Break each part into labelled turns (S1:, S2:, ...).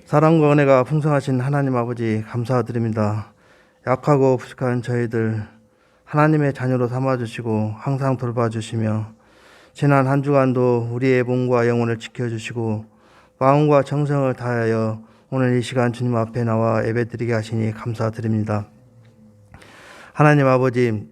S1: 사랑과 은혜가 풍성하신 하나님 아버지 감사드립니다. 약하고 부족한 저희들 하나님의 자녀로 삼아주시고 항상 돌봐주시며 지난 한 주간도 우리의 몸과 영혼을 지켜주시고 마음과 정성을 다하여 오늘 이 시간 주님 앞에 나와 예배드리게 하시니 감사드립니다. 하나님 아버지,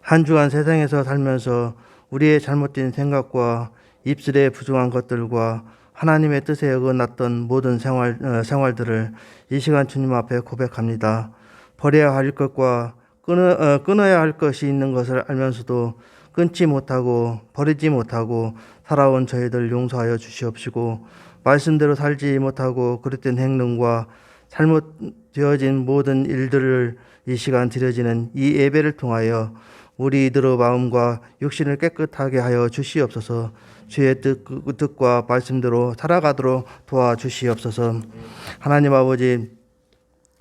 S1: 한 주간 세상에서 살면서 우리의 잘못된 생각과 입술의 부정한 것들과 하나님의 뜻에 어긋났던 모든 생활들을 이 시간 주님 앞에 고백합니다. 버려야 할 것과 끊어야 할 것이 있는 것을 알면서도 끊지 못하고 버리지 못하고 살아온 저희들 용서하여 주시옵시고, 말씀대로 살지 못하고 그릇된 행동과 잘못되어진 모든 일들을 이 시간 드려지는 이 예배를 통하여 우리들의 마음과 육신을 깨끗하게 하여 주시옵소서. 주의 뜻과 말씀대로 살아가도록 도와주시옵소서. 하나님 아버지,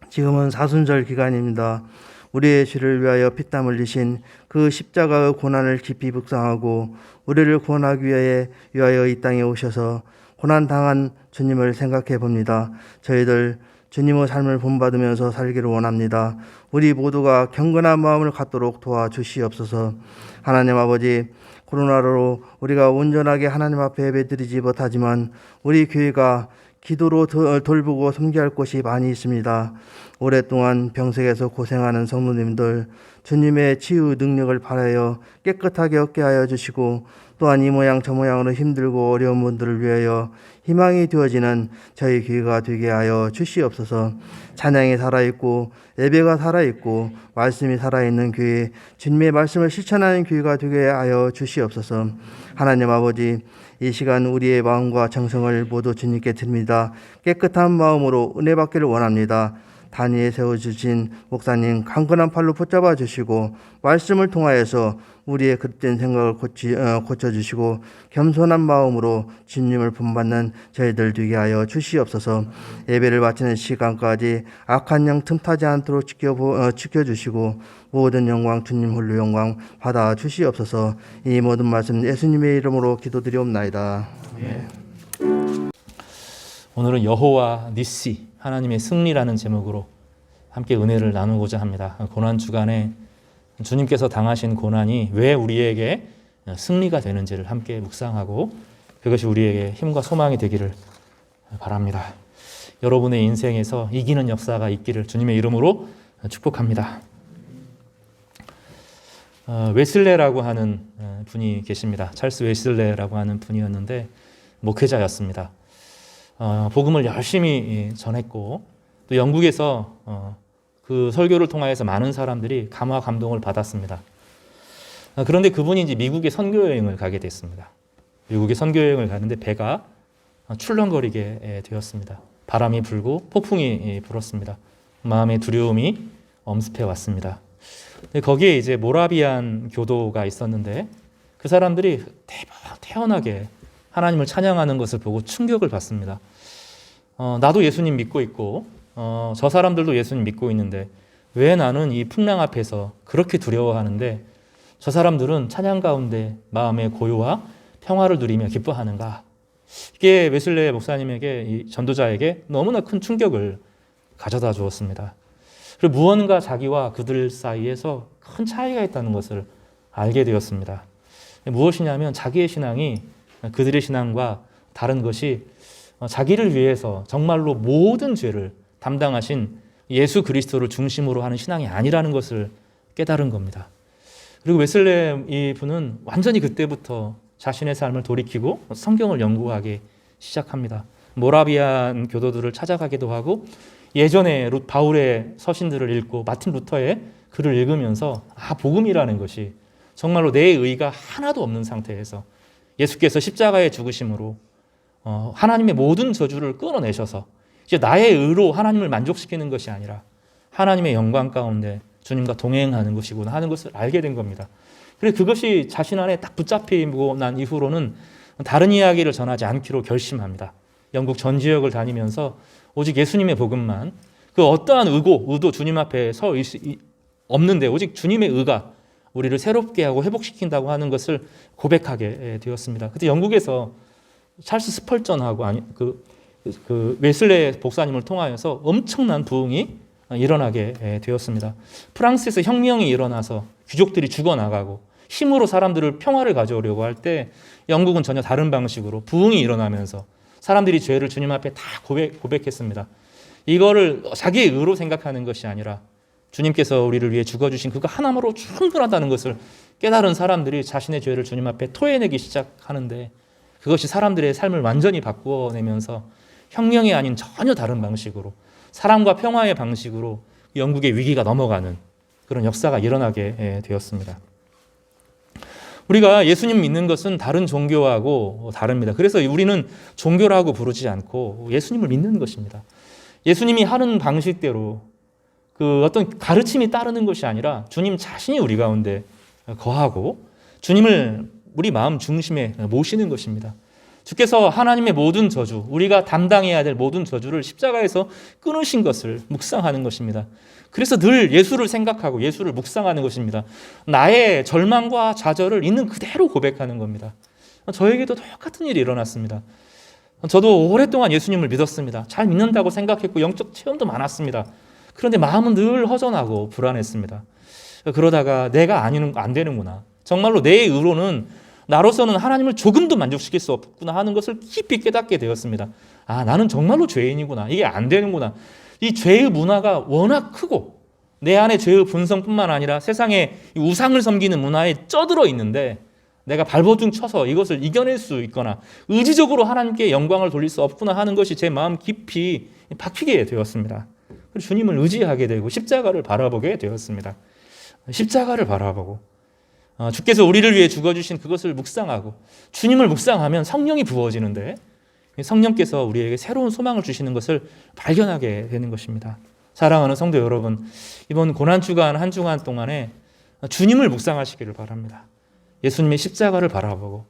S1: 지금은 사순절 기간입니다. 우리의 죄를 위하여 피땀 흘리신 그 십자가의 고난을 깊이 묵상하고 우리를 구원하기 위하여 이 땅에 오셔서 고난당한 주님을 생각해 봅니다. 저희들 주님의 삶을 본받으면서 살기를 원합니다. 우리 모두가 경건한 마음을 갖도록 도와주시옵소서. 하나님 아버지, 코로나로 우리가 온전하게 하나님 앞에 예배드리지 못하지만 우리 교회가 기도로 돌보고 섬기할 곳이 많이 있습니다. 오랫동안 병석에서 고생하는 성도님들 주님의 치유 능력을 바라여 깨끗하게 얻게 하여 주시고, 또한 이 모양 저 모양으로 힘들고 어려운 분들을 위하여 희망이 되어지는 저희 교회가 되게 하여 주시옵소서. 찬양이 살아있고 예배가 살아있고 말씀이 살아있는 교회, 주님의 말씀을 실천하는 교회가 되게 하여 주시옵소서. 하나님 아버지, 이 시간 우리의 마음과 정성을 모두 주님께 드립니다. 깨끗한 마음으로 은혜 받기를 원합니다. 단위에 세워주신 목사님 강건한 팔로 붙잡아 주시고 말씀을 통하여서 우리의 그릇된 생각을 고쳐주시고 겸손한 마음으로 주님을 본받는 저희들 되게 하여 주시옵소서. 예배를 마치는 시간까지 악한 영 틈타지 않도록 지켜주시고 모든 영광 주님 홀로 영광 받아 주시옵소서. 이 모든 말씀 예수님의 이름으로 기도드리옵나이다. 네.
S2: 오늘은 여호와 니시, 하나님의 승리라는 제목으로 함께 은혜를 나누고자 합니다. 고난 주간에 주님께서 당하신 고난이 왜 우리에게 승리가 되는지를 함께 묵상하고 그것이 우리에게 힘과 소망이 되기를 바랍니다. 여러분의 인생에서 이기는 역사가 있기를 주님의 이름으로 축복합니다. 웨슬레라고 하는 분이 계십니다. 찰스 웨슬레라고 하는 분이었는데 목회자였습니다. 복음을 열심히 전했고 또 영국에서 그 설교를 통하여서 많은 사람들이 감화 감동을 받았습니다. 그런데 그분이 이제 미국에 선교 여행을 가게 됐습니다. 미국에 선교 여행을 가는데 배가 출렁거리게 되었습니다. 바람이 불고 폭풍이 불었습니다. 마음의 두려움이 엄습해 왔습니다. 거기에 이제 모라비안 교도가 있었는데 그 사람들이 태연하게 하나님을 찬양하는 것을 보고 충격을 받습니다. 나도 예수님 믿고 있고 저 사람들도 예수님 믿고 있는데 왜 나는 이 풍랑 앞에서 그렇게 두려워하는데 저 사람들은 찬양 가운데 마음의 고요와 평화를 누리며 기뻐하는가? 이게 웨슬레 목사님에게, 이 전도자에게 너무나 큰 충격을 가져다 주었습니다. 그리고 무언가 자기와 그들 사이에서 큰 차이가 있다는 것을 알게 되었습니다. 무엇이냐면 자기의 신앙이 그들의 신앙과 다른 것이 자기를 위해서 정말로 모든 죄를 담당하신 예수 그리스도를 중심으로 하는 신앙이 아니라는 것을 깨달은 겁니다. 그리고 웨슬레 이 분은 완전히 그때부터 자신의 삶을 돌이키고 성경을 연구하기 시작합니다. 모라비안 교도들을 찾아가기도 하고 예전에 바울의 서신들을 읽고 마틴 루터의 글을 읽으면서 복음이라는 것이 정말로 내 의가 하나도 없는 상태에서 예수께서 십자가의 죽으심으로 하나님의 모든 저주를 끊어내셔서 이제 나의 의로 하나님을 만족시키는 것이 아니라 하나님의 영광 가운데 주님과 동행하는 것이구나 하는 것을 알게 된 겁니다. 그래서 그것이 자신 안에 딱 붙잡히고 난 이후로는 다른 이야기를 전하지 않기로 결심합니다. 영국 전 지역을 다니면서 오직 예수님의 복음만, 그 어떠한 의도 주님 앞에 없는데 오직 주님의 의가 우리를 새롭게 하고 회복시킨다고 하는 것을 고백하게 되었습니다. 그때 영국에서 찰스 스펄전하고 그 웨슬레 목사님을 통하여서 엄청난 부흥이 일어나게 되었습니다. 프랑스에서 혁명이 일어나서 귀족들이 죽어나가고 힘으로 사람들을 평화를 가져오려고 할 때 영국은 전혀 다른 방식으로 부흥이 일어나면서 사람들이 죄를 주님 앞에 다 고백했습니다. 이거를 자기의 의로 생각하는 것이 아니라 주님께서 우리를 위해 죽어주신 그거 하나로 충분하다는 것을 깨달은 사람들이 자신의 죄를 주님 앞에 토해내기 시작하는데 그것이 사람들의 삶을 완전히 바꾸어내면서 혁명이 아닌 전혀 다른 방식으로 사랑과 평화의 방식으로 영국의 위기가 넘어가는 그런 역사가 일어나게 되었습니다. 우리가 예수님 믿는 것은 다른 종교하고 다릅니다. 그래서 우리는 종교라고 부르지 않고 예수님을 믿는 것입니다. 예수님이 하는 방식대로 그 어떤 가르침이 따르는 것이 아니라 주님 자신이 우리 가운데 거하고 주님을 우리 마음 중심에 모시는 것입니다. 주께서 하나님의 모든 저주, 우리가 담당해야 될 모든 저주를 십자가에서 끊으신 것을 묵상하는 것입니다. 그래서 늘 예수를 생각하고 예수를 묵상하는 것입니다. 나의 절망과 좌절을 있는 그대로 고백하는 겁니다. 저에게도 똑같은 일이 일어났습니다. 저도 오랫동안 예수님을 믿었습니다. 잘 믿는다고 생각했고 영적 체험도 많았습니다. 그런데 마음은 늘 허전하고 불안했습니다. 그러다가 내가 안 되는구나. 정말로 내 의로는 나로서는 하나님을 조금도 만족시킬 수 없구나 하는 것을 깊이 깨닫게 되었습니다. 아, 나는 정말로 죄인이구나. 이게 안 되는구나. 이 죄의 문화가 워낙 크고 내 안에 죄의 본성뿐만 아니라 세상에 우상을 섬기는 문화에 쩌들어 있는데 내가 발버둥 쳐서 이것을 이겨낼 수 있거나 의지적으로 하나님께 영광을 돌릴 수 없구나 하는 것이 제 마음 깊이 박히게 되었습니다. 그리고 주님을 의지하게 되고 십자가를 바라보게 되었습니다. 십자가를 바라보고 주께서 우리를 위해 죽어주신 그것을 묵상하고 주님을 묵상하면 성령이 부어지는데 성령께서 우리에게 새로운 소망을 주시는 것을 발견하게 되는 것입니다. 사랑하는 성도 여러분, 이번 고난주간 한 주간 동안에 주님을 묵상하시기를 바랍니다. 예수님의 십자가를 바라보고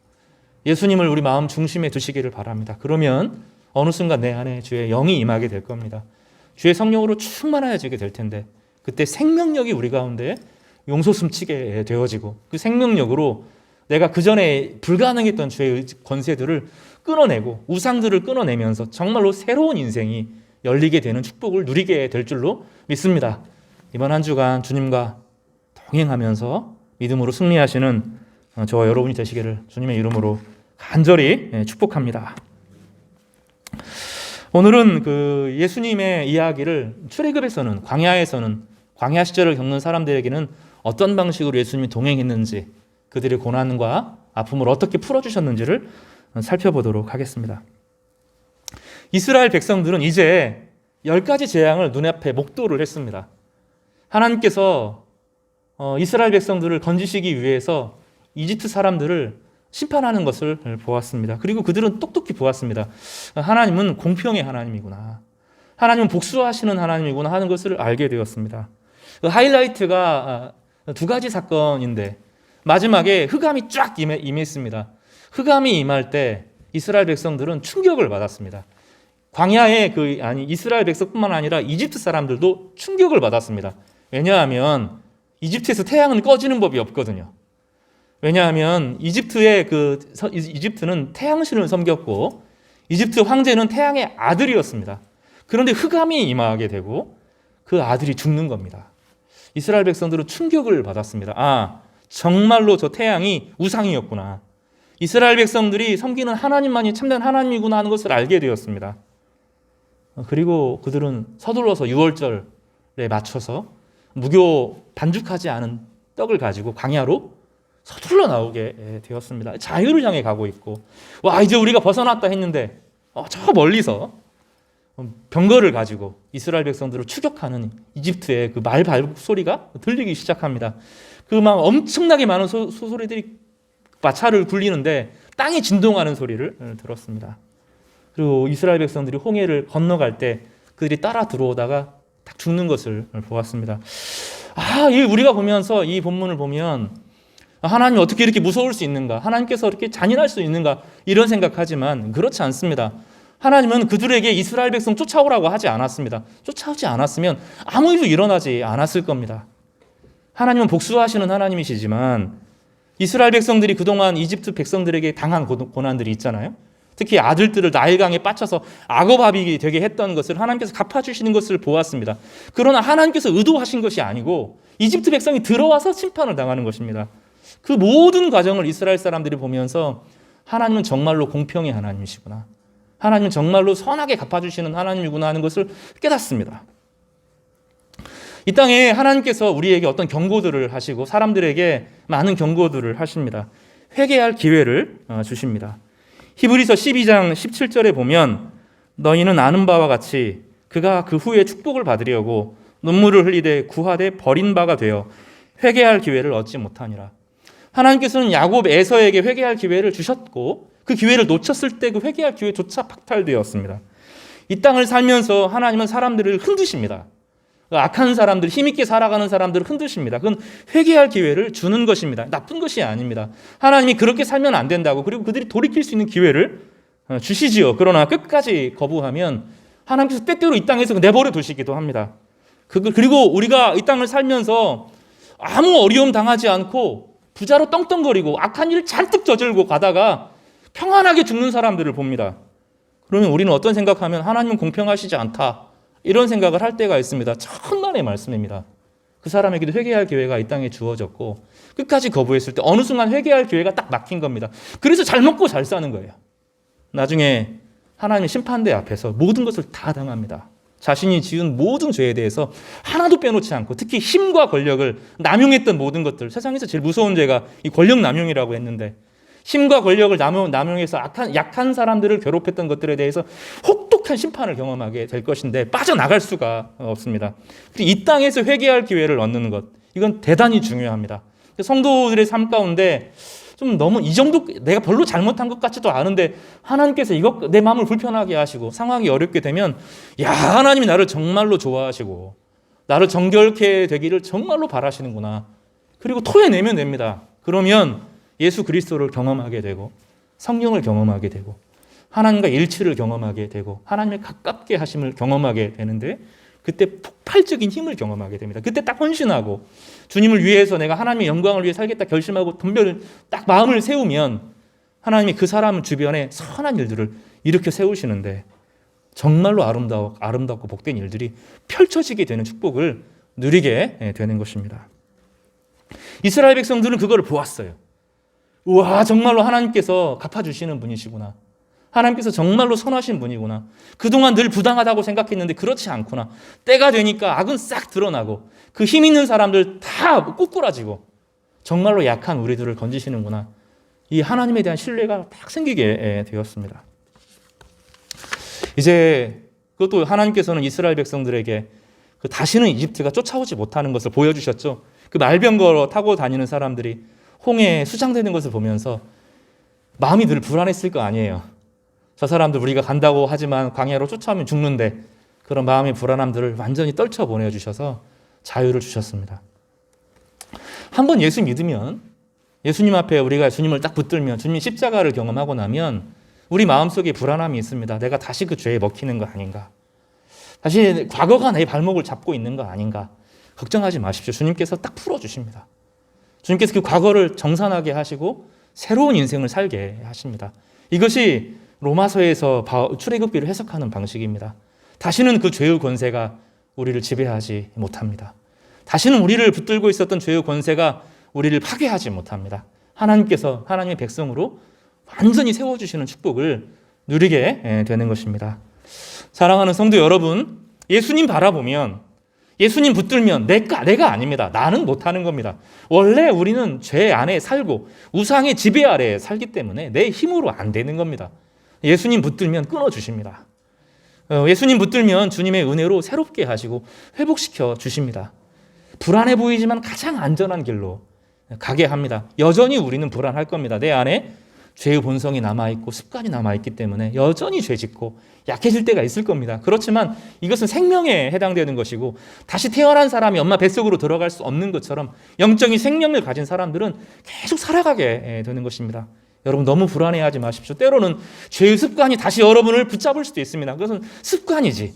S2: 예수님을 우리 마음 중심에 두시기를 바랍니다. 그러면 어느 순간 내 안에 주의 영이 임하게 될 겁니다. 주의 성령으로 충만해지게 될 텐데 그때 생명력이 우리 가운데 용솟음치게 되어지고 그 생명력으로 내가 그전에 불가능했던 죄의 권세들을 끊어내고 우상들을 끊어내면서 정말로 새로운 인생이 열리게 되는 축복을 누리게 될 줄로 믿습니다. 이번 한 주간 주님과 동행하면서 믿음으로 승리하시는 저와 여러분이 되시기를 주님의 이름으로 간절히 축복합니다. 오늘은 그 예수님의 이야기를 출애굽에서는 광야에서는 광야 시절을 겪는 사람들에게는 어떤 방식으로 예수님이 동행했는지 그들의 고난과 아픔을 어떻게 풀어주셨는지를 살펴보도록 하겠습니다. 이스라엘 백성들은 이제 10가지 재앙을 눈앞에 목도를 했습니다. 하나님께서 이스라엘 백성들을 건지시기 위해서 이집트 사람들을 심판하는 것을 보았습니다. 그리고 그들은 똑똑히 보았습니다. 하나님은 공평의 하나님이구나. 하나님은 복수하시는 하나님이구나 하는 것을 알게 되었습니다. 그 하이라이트가 2가지 사건인데 마지막에 흑암이 쫙 임했습니다. 흑암이 임할 때 이스라엘 백성들은 충격을 받았습니다. 광야에 이스라엘 백성뿐만 아니라 이집트 사람들도 충격을 받았습니다. 왜냐하면 이집트에서 태양은 꺼지는 법이 없거든요. 왜냐하면 이집트는 태양신을 섬겼고 이집트 황제는 태양의 아들이었습니다. 그런데 흑암이 임하게 되고 그 아들이 죽는 겁니다. 이스라엘 백성들은 충격을 받았습니다. 아, 정말로 저 태양이 우상이었구나. 이스라엘 백성들이 섬기는 하나님만이 참된 하나님이구나 하는 것을 알게 되었습니다. 그리고 그들은 서둘러서 유월절에 맞춰서 무교 반죽하지 않은 떡을 가지고 광야로 서둘러 나오게 되었습니다. 자유를 향해 가고 있고 와 이제 우리가 벗어났다 했는데 저 멀리서 병거를 가지고 이스라엘 백성들을 추격하는 이집트의 그 말 발굽 소리가 들리기 시작합니다. 그 막 엄청나게 많은 소리들이 마차를 굴리는데 땅이 진동하는 소리를 들었습니다. 그리고 이스라엘 백성들이 홍해를 건너갈 때 그들이 따라 들어오다가 딱 죽는 것을 보았습니다. 우리가 보면서 이 본문을 보면 하나님이 어떻게 이렇게 무서울 수 있는가? 하나님께서 이렇게 잔인할 수 있는가? 이런 생각하지만 그렇지 않습니다. 하나님은 그들에게 이스라엘 백성 쫓아오라고 하지 않았습니다. 쫓아오지 않았으면 아무 일도 일어나지 않았을 겁니다. 하나님은 복수하시는 하나님이시지만 이스라엘 백성들이 그동안 이집트 백성들에게 당한 고난들이 있잖아요. 특히 아들들을 나일강에 빠쳐서 악어밥이 되게 했던 것을 하나님께서 갚아주시는 것을 보았습니다. 그러나 하나님께서 의도하신 것이 아니고 이집트 백성이 들어와서 심판을 당하는 것입니다. 그 모든 과정을 이스라엘 사람들이 보면서 하나님은 정말로 공평의 하나님이시구나, 하나님은 정말로 선하게 갚아주시는 하나님이구나 하는 것을 깨닫습니다. 이 땅에 하나님께서 우리에게 어떤 경고들을 하시고 사람들에게 많은 경고들을 하십니다. 회개할 기회를 주십니다. 히브리서 12장 17절에 보면 너희는 아는 바와 같이 그가 그 후에 축복을 받으려고 눈물을 흘리되 구하되 버린 바가 되어 회개할 기회를 얻지 못하니라. 하나님께서는 야곱 에서에게 회개할 기회를 주셨고 그 기회를 놓쳤을 때 그 회개할 기회조차 박탈되었습니다. 이 땅을 살면서 하나님은 사람들을 흔드십니다. 악한 사람들, 힘있게 살아가는 사람들을 흔드십니다. 그건 회개할 기회를 주는 것입니다. 나쁜 것이 아닙니다. 하나님이 그렇게 살면 안 된다고, 그리고 그들이 돌이킬 수 있는 기회를 주시지요. 그러나 끝까지 거부하면 하나님께서 때때로 이 땅에서 내버려 두시기도 합니다. 그리고 우리가 이 땅을 살면서 아무 어려움 당하지 않고 부자로 떵떵거리고 악한 일을 잔뜩 저질고 가다가 평안하게 죽는 사람들을 봅니다. 그러면 우리는 어떤 생각하면 하나님은 공평하시지 않다, 이런 생각을 할 때가 있습니다. 천만의 말씀입니다. 그 사람에게도 회개할 기회가 이 땅에 주어졌고 끝까지 거부했을 때 어느 순간 회개할 기회가 딱 막힌 겁니다. 그래서 잘 먹고 잘 사는 거예요. 나중에 하나님의 심판대 앞에서 모든 것을 다 당합니다. 자신이 지은 모든 죄에 대해서 하나도 빼놓지 않고, 특히 힘과 권력을 남용했던 모든 것들, 세상에서 제일 무서운 죄가 이 권력 남용이라고 했는데, 힘과 권력을 남용해서 약한 사람들을 괴롭혔던 것들에 대해서 혹독한 심판을 경험하게 될 것인데 빠져나갈 수가 없습니다. 이 땅에서 회개할 기회를 얻는 것, 이건 대단히 중요합니다. 성도들의 삶 가운데 좀 너무 이 정도 내가 별로 잘못한 것 같지도 않은데 하나님께서 이것 내 마음을 불편하게 하시고 상황이 어렵게 되면, 야, 하나님이 나를 정말로 좋아하시고 나를 정결케 되기를 정말로 바라시는구나, 그리고 토해내면 됩니다. 그러면 예수 그리스도를 경험하게 되고 성령을 경험하게 되고 하나님과 일치를 경험하게 되고 하나님의 가깝게 하심을 경험하게 되는데, 그때 폭발적인 힘을 경험하게 됩니다. 그때 딱 헌신하고 주님을 위해서 내가 하나님의 영광을 위해 살겠다 결심하고 딱 마음을 세우면 하나님이 그 사람 주변에 선한 일들을 일으켜 세우시는데 정말로 아름답고 복된 일들이 펼쳐지게 되는 축복을 누리게 되는 것입니다. 이스라엘 백성들은 그걸 보았어요. 우와, 정말로 하나님께서 갚아주시는 분이시구나, 하나님께서 정말로 선하신 분이구나, 그동안 늘 부당하다고 생각했는데 그렇지 않구나, 때가 되니까 악은 싹 드러나고 그 힘 있는 사람들 다 꼬꾸라지고 정말로 약한 우리들을 건지시는구나, 이 하나님에 대한 신뢰가 딱 생기게 되었습니다. 이제 그것도 하나님께서는 이스라엘 백성들에게 다시는 이집트가 쫓아오지 못하는 것을 보여주셨죠. 그 말병거 타고 다니는 사람들이 홍해에 수장되는 것을 보면서 마음이 늘 불안했을 거 아니에요. 저 사람들 우리가 간다고 하지만 광야로 쫓아오면 죽는데, 그런 마음의 불안함들을 완전히 떨쳐 보내주셔서 자유를 주셨습니다. 한번 예수 믿으면, 예수님 앞에 우리가 주님을 딱 붙들면, 주님 십자가를 경험하고 나면 우리 마음속에 불안함이 있습니다. 내가 다시 그 죄에 먹히는 거 아닌가, 다시 과거가 내 발목을 잡고 있는 거 아닌가. 걱정하지 마십시오. 주님께서 딱 풀어주십니다. 주님께서 그 과거를 정산하게 하시고 새로운 인생을 살게 하십니다. 이것이 로마서에서 출애굽기를 해석하는 방식입니다. 다시는 그 죄의 권세가 우리를 지배하지 못합니다. 다시는 우리를 붙들고 있었던 죄의 권세가 우리를 파괴하지 못합니다. 하나님께서 하나님의 백성으로 완전히 세워주시는 축복을 누리게 되는 것입니다. 사랑하는 성도 여러분, 예수님 바라보면, 예수님 붙들면 내가 아닙니다. 나는 못하는 겁니다. 원래 우리는 죄 안에 살고 우상의 지배 아래에 살기 때문에 내 힘으로 안 되는 겁니다. 예수님 붙들면 끊어주십니다. 예수님 붙들면 주님의 은혜로 새롭게 하시고 회복시켜 주십니다. 불안해 보이지만 가장 안전한 길로 가게 합니다. 여전히 우리는 불안할 겁니다. 내 안에 죄의 본성이 남아있고 습관이 남아있기 때문에 여전히 죄짓고 약해질 때가 있을 겁니다. 그렇지만 이것은 생명에 해당되는 것이고, 다시 태어난 사람이 엄마 뱃속으로 들어갈 수 없는 것처럼 영적인 생명을 가진 사람들은 계속 살아가게 되는 것입니다. 여러분 너무 불안해하지 마십시오. 때로는 죄의 습관이 다시 여러분을 붙잡을 수도 있습니다. 그것은 습관이지,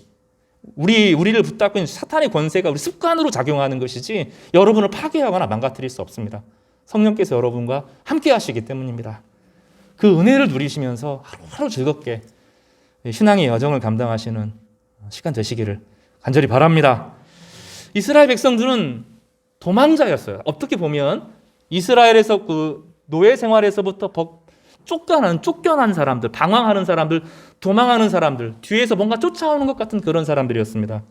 S2: 우리를 붙잡고 있는 사탄의 권세가 우리 습관으로 작용하는 것이지 여러분을 파괴하거나 망가뜨릴 수 없습니다. 성령께서 여러분과 함께 하시기 때문입니다. 그 은혜를 누리시면서 하루하루 즐겁게 신앙의 여정을 감당하시는 시간 되시기를 간절히 바랍니다. 이스라엘 백성들은 도망자였어요. 어떻게 보면 이스라엘에서 그 노예 생활에서부터 쫓겨난 사람들, 방황하는 사람들, 도망하는 사람들, 뒤에서 뭔가 쫓아오는 것 같은 그런 사람들이었습니다.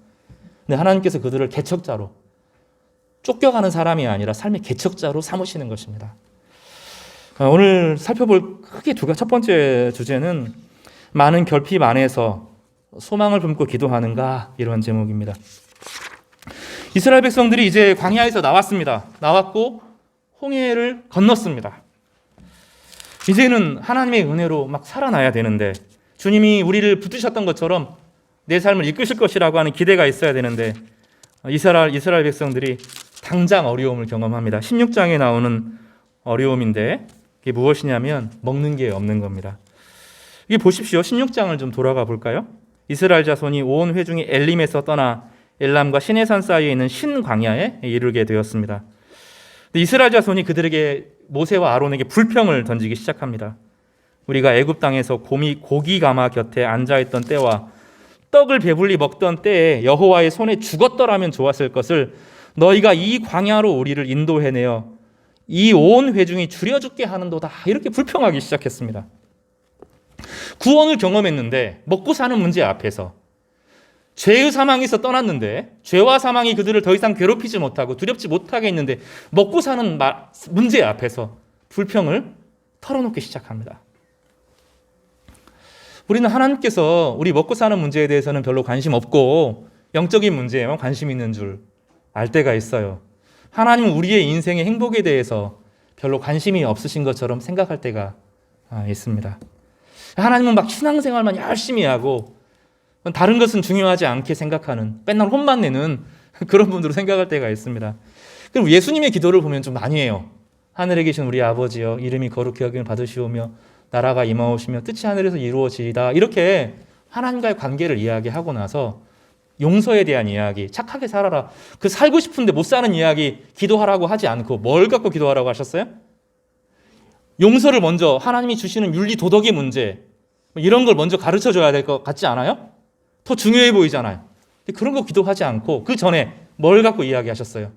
S2: 근데 하나님께서 그들을 개척자로, 쫓겨가는 사람이 아니라 삶의 개척자로 삼으시는 것입니다. 오늘 살펴볼 크게 첫 번째 주제는 많은 결핍 안에서 소망을 품고 기도하는가, 이런 제목입니다. 이스라엘 백성들이 이제 광야에서 나왔습니다. 나왔고 홍해를 건넜습니다. 이제는 하나님의 은혜로 막 살아나야 되는데, 주님이 우리를 붙드셨던 것처럼 내 삶을 이끄실 것이라고 하는 기대가 있어야 되는데, 이스라엘 백성들이 당장 어려움을 경험합니다. 16장에 나오는 어려움인데 이게 무엇이냐면 먹는 게 없는 겁니다. 이게 보십시오. 16장을 좀 돌아가 볼까요? 이스라엘 자손이 온 회중이 엘림에서 떠나 엘람과 시내산 사이에 있는 신광야에 이르게 되었습니다. 이스라엘 자손이 그들에게, 모세와 아론에게 불평을 던지기 시작합니다. 우리가 애굽 땅에서 고기 가마 곁에 앉아있던 때와 떡을 배불리 먹던 때에 여호와의 손에 죽었더라면 좋았을 것을 너희가 이 광야로 우리를 인도해내어 이 온 회중이 줄여 죽게 하는도다. 이렇게 불평하기 시작했습니다. 구원을 경험했는데, 먹고 사는 문제 앞에서, 죄의 사망에서 떠났는데 죄와 사망이 그들을 더 이상 괴롭히지 못하고 두렵지 못하게 했는데, 먹고 사는 문제 앞에서 불평을 털어놓기 시작합니다. 우리는 하나님께서 우리 먹고 사는 문제에 대해서는 별로 관심 없고 영적인 문제에만 관심 있는 줄 알 때가 있어요. 하나님은 우리의 인생의 행복에 대해서 별로 관심이 없으신 것처럼 생각할 때가 있습니다. 하나님은 막 신앙생활만 열심히 하고 다른 것은 중요하지 않게 생각하는, 맨날 혼만 내는 그런 분으로 생각할 때가 있습니다. 그리고 예수님의 기도를 보면 좀 많이 해요. 하늘에 계신 우리 아버지여, 이름이 거룩히 여김을 받으시오며 나라가 임하오시며 뜻이 하늘에서 이루어지이다. 이렇게 하나님과의 관계를 이야기하고 나서 용서에 대한 이야기, 착하게 살아라, 그 살고 싶은데 못 사는 이야기 기도하라고 하지 않고 뭘 갖고 기도하라고 하셨어요? 용서를 먼저, 하나님이 주시는 윤리 도덕의 문제, 이런 걸 먼저 가르쳐줘야 될 것 같지 않아요? 더 중요해 보이잖아요. 근데 그런 거 기도하지 않고 그 전에 뭘 갖고 이야기하셨어요?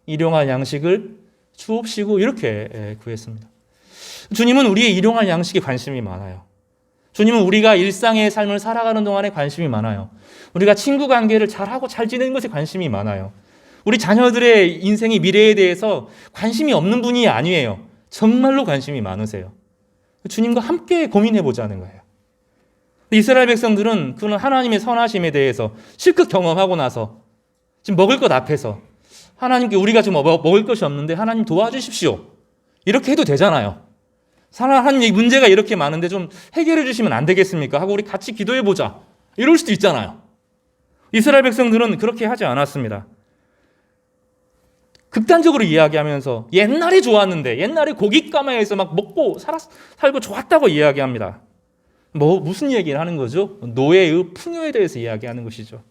S2: 일용할 양식을 주옵시고, 이렇게 구했습니다. 주님은 우리의 일용할 양식에 관심이 많아요. 주님은 우리가 일상의 삶을 살아가는 동안에 관심이 많아요. 우리가 친구 관계를 잘하고 잘 지내는 것에 관심이 많아요. 우리 자녀들의 인생의 미래에 대해서 관심이 없는 분이 아니에요. 정말로 관심이 많으세요. 주님과 함께 고민해 보자는 거예요. 이스라엘 백성들은 그런 하나님의 선하심에 대해서 실컷 경험하고 나서 지금 먹을 것 앞에서 하나님께 우리가 지금 먹을 것이 없는데 하나님 도와주십시오, 이렇게 해도 되잖아요. 하나님 문제가 이렇게 많은데 좀 해결해 주시면 안 되겠습니까? 하고 우리 같이 기도해 보자, 이럴 수도 있잖아요. 이스라엘 백성들은 그렇게 하지 않았습니다. 극단적으로 이야기하면서 옛날에 좋았는데, 옛날에 고깃가마에서 막 먹고 살고 좋았다고 이야기합니다. 무슨 얘기를 하는 거죠? 노예의 풍요에 대해서 이야기하는 것이죠.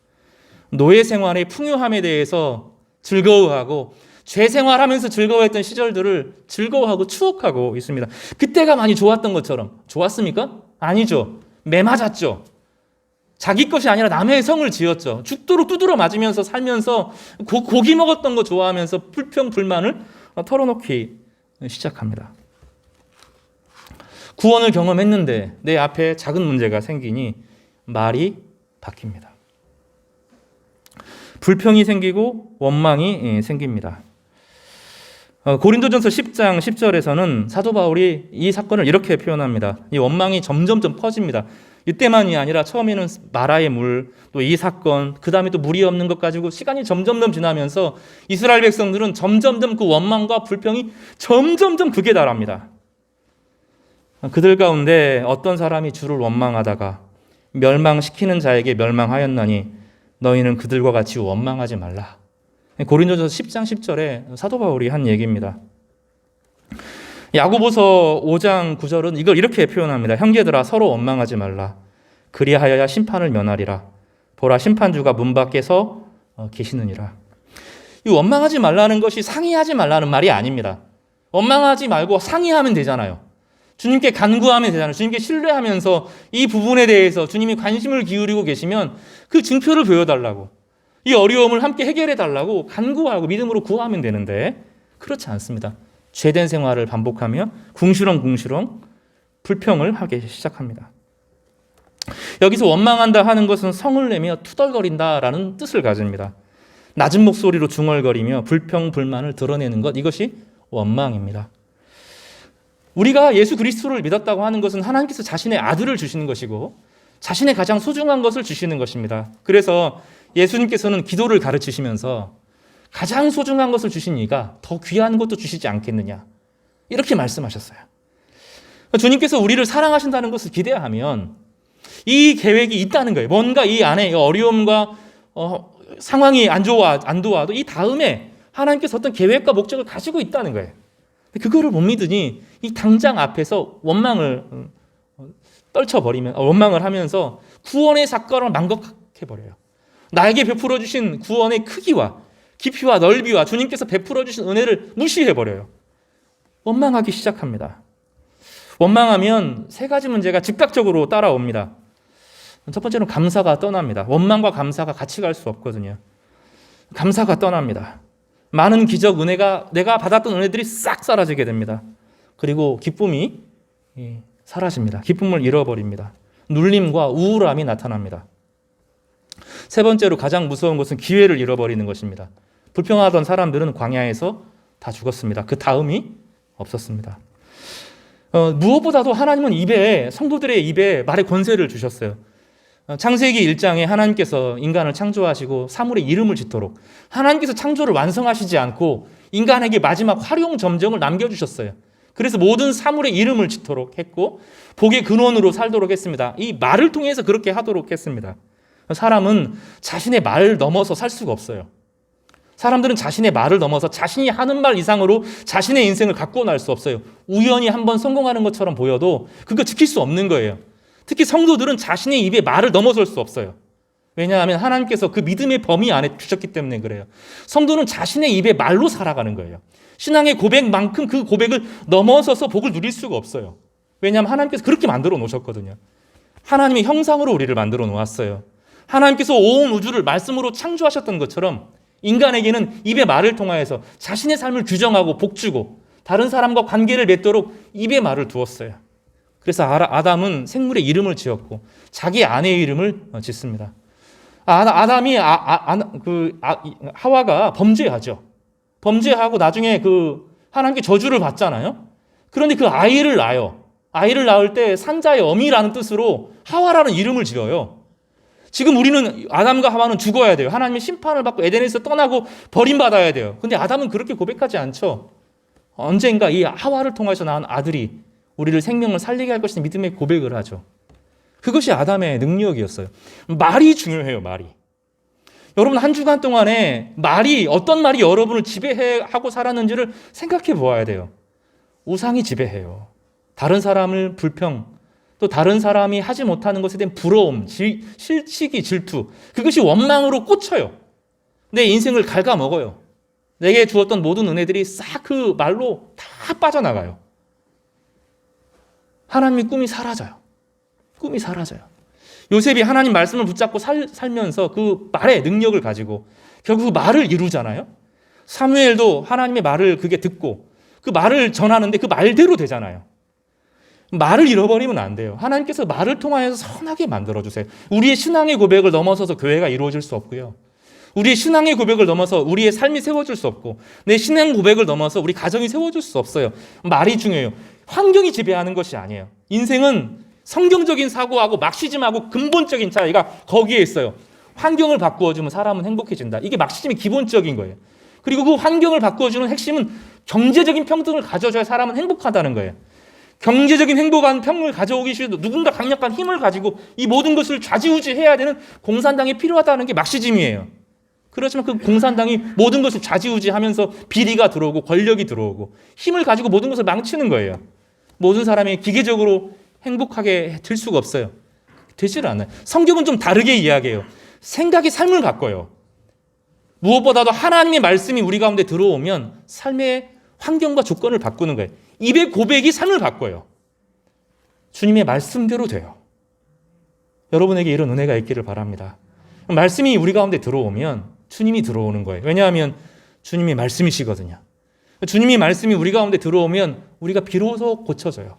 S2: 노예 생활의 풍요함에 대해서 즐거워하고, 죄 생활하면서 즐거워했던 시절들을 즐거워하고 추억하고 있습니다. 그때가 많이 좋았던 것처럼. 좋았습니까? 아니죠. 매맞았죠. 자기 것이 아니라 남의 성을 지었죠. 죽도록 두드러 맞으면서 살면서 고기 먹었던 거 좋아하면서 불평 불만을 털어놓기 시작합니다. 구원을 경험했는데 내 앞에 작은 문제가 생기니 말이 바뀝니다. 불평이 생기고 원망이 생깁니다. 고린도전서 10장 10절에서는 사도 바울이 이 사건을 이렇게 표현합니다. 이 원망이 점점점 퍼집니다. 이때만이 아니라 처음에는 마라의 물, 또 이 사건, 그 다음에 또 물이 없는 것 가지고 시간이 점점점 지나면서 이스라엘 백성들은 점점점 그 원망과 불평이 점점점 극에 달합니다. 그들 가운데 어떤 사람이 주를 원망하다가 멸망시키는 자에게 멸망하였나니 너희는 그들과 같이 원망하지 말라. 고린도전서 10장 10절에 사도 바울이 한 얘기입니다. 야고보서 5장 9절은 이걸 이렇게 표현합니다. 형제들아, 서로 원망하지 말라. 그리하여야 심판을 면하리라. 보라, 심판주가 문 밖에서 계시느니라. 이 원망하지 말라는 것이 상의하지 말라는 말이 아닙니다. 원망하지 말고 상의하면 되잖아요. 주님께 간구하면 되잖아요. 주님께 신뢰하면서 이 부분에 대해서 주님이 관심을 기울이고 계시면 그 증표를 보여달라고, 이 어려움을 함께 해결해달라고 간구하고 믿음으로 구하면 되는데 그렇지 않습니다. 죄된 생활을 반복하며 궁시렁궁시렁 불평을 하기 시작합니다. 여기서 원망한다 하는 것은 성을 내며 투덜거린다라는 뜻을 가집니다. 낮은 목소리로 중얼거리며 불평, 불만을 드러내는 것, 이것이 원망입니다. 우리가 예수 그리스도를 믿었다고 하는 것은 하나님께서 자신의 아들을 주시는 것이고 자신의 가장 소중한 것을 주시는 것입니다. 그래서 예수님께서는 기도를 가르치시면서 가장 소중한 것을 주신 이가 더 귀한 것도 주시지 않겠느냐, 이렇게 말씀하셨어요. 주님께서 우리를 사랑하신다는 것을 기대하면 이 계획이 있다는 거예요. 뭔가 이 안에 어려움과 상황이 안 좋아도 이 다음에 하나님께서 어떤 계획과 목적을 가지고 있다는 거예요. 그거를 못 믿으니 이 당장 앞에서 원망을 떨쳐버리면, 원망을 하면서 구원의 사건을 망각해버려요. 나에게 베풀어 주신 구원의 크기와 깊이와 넓이와 주님께서 베풀어 주신 은혜를 무시해버려요. 원망하기 시작합니다. 원망하면 세 가지 문제가 즉각적으로 따라옵니다. 첫 번째는 감사가 떠납니다. 원망과 감사가 같이 갈 수 없거든요. 감사가 떠납니다. 많은 기적, 은혜가, 내가 받았던 은혜들이 싹 사라지게 됩니다. 그리고 기쁨이 사라집니다. 기쁨을 잃어버립니다. 눌림과 우울함이 나타납니다. 세 번째로 가장 무서운 것은 기회를 잃어버리는 것입니다. 불평하던 사람들은 광야에서 다 죽었습니다. 그 다음이 없었습니다. 무엇보다도 하나님은 성도들의 입에 말의 권세를 주셨어요. 창세기 1장에 하나님께서 인간을 창조하시고 사물의 이름을 짓도록, 하나님께서 창조를 완성하시지 않고 인간에게 마지막 활용 점정을 남겨주셨어요. 그래서 모든 사물의 이름을 짓도록 했고 복의 근원으로 살도록 했습니다. 이 말을 통해서 그렇게 하도록 했습니다. 사람은 자신의 말을 넘어서 살 수가 없어요. 사람들은 자신의 말을 넘어서 자신이 하는 말 이상으로 자신의 인생을 갖고 날 수 없어요. 우연히 한번 성공하는 것처럼 보여도 그거 지킬 수 없는 거예요. 특히 성도들은 자신의 입에 말을 넘어설 수 없어요. 왜냐하면 하나님께서 그 믿음의 범위 안에 주셨기 때문에 그래요. 성도는 자신의 입에 말로 살아가는 거예요. 신앙의 고백만큼 그 고백을 넘어서서 복을 누릴 수가 없어요. 왜냐하면 하나님께서 그렇게 만들어 놓으셨거든요. 하나님의 형상으로 우리를 만들어 놓았어요. 하나님께서 온 우주를 말씀으로 창조하셨던 것처럼 인간에게는 입의 말을 통하여서 자신의 삶을 규정하고 복주고 다른 사람과 관계를 맺도록 입의 말을 두었어요. 그래서 아담은 생물의 이름을 지었고 자기 아내의 이름을 짓습니다. 하와가 범죄하죠. 범죄하고 나중에 하나님께 저주를 받잖아요. 그런데 그 아이를 낳아요. 아이를 낳을 때 산자의 어미라는 뜻으로 하와라는 이름을 지어요. 지금 우리는 아담과 하와는 죽어야 돼요. 하나님의 심판을 받고 에덴에서 떠나고 버림받아야 돼요. 근데 아담은 그렇게 고백하지 않죠. 언젠가 이 하와를 통해서 낳은 아들이 우리를 생명을 살리게 할 것이라는 믿음의 고백을 하죠. 그것이 아담의 능력이었어요. 말이 중요해요. 말이. 여러분 한 주간 동안에 어떤 말이 여러분을 지배하고 살았는지를 생각해 보아야 돼요. 우상이 지배해요. 다른 사람을 불평, 또 다른 사람이 하지 못하는 것에 대한 부러움, 실치기, 질투, 그것이 원망으로 꽂혀요. 내 인생을 갉아먹어요. 내게 주었던 모든 은혜들이 싹 그 말로 다 빠져나가요. 하나님의 꿈이 사라져요. 꿈이 사라져요. 요셉이 하나님 말씀을 붙잡고 살면서 그 말의 능력을 가지고 결국 그 말을 이루잖아요. 사무엘도 하나님의 말을 그게 듣고 그 말을 전하는데 그 말대로 되잖아요. 말을 잃어버리면 안 돼요. 하나님께서 말을 통하여서 선하게 만들어주세요. 우리의 신앙의 고백을 넘어서서 교회가 이루어질 수 없고요. 우리의 신앙의 고백을 넘어서 우리의 삶이 세워질 수 없고 내 신앙 고백을 넘어서 우리 가정이 세워질 수 없어요. 말이 중요해요. 환경이 지배하는 것이 아니에요. 인생은 성경적인 사고하고 막시즘하고 근본적인 차이가 거기에 있어요. 환경을 바꾸어주면 사람은 행복해진다. 이게 막시즘의 기본적인 거예요. 그리고 그 환경을 바꾸어주는 핵심은 경제적인 평등을 가져줘야 사람은 행복하다는 거예요. 경제적인 행복한 평을 가져오기 위해서 누군가 강력한 힘을 가지고 이 모든 것을 좌지우지해야 되는 공산당이 필요하다는 게 막시즘이에요. 그렇지만 그 공산당이 모든 것을 좌지우지하면서 비리가 들어오고 권력이 들어오고 힘을 가지고 모든 것을 망치는 거예요. 모든 사람이 기계적으로 행복하게 될 수가 없어요. 되질 않아요. 성경은 좀 다르게 이야기해요. 생각이 삶을 바꿔요. 무엇보다도 하나님의 말씀이 우리 가운데 들어오면 삶의 환경과 조건을 바꾸는 거예요. 입의 고백이 삶을 바꿔요. 주님의 말씀대로 돼요. 여러분에게 이런 은혜가 있기를 바랍니다. 말씀이 우리 가운데 들어오면 주님이 들어오는 거예요. 왜냐하면 주님이 말씀이시거든요. 주님이 말씀이 우리 가운데 들어오면 우리가 비로소 고쳐져요.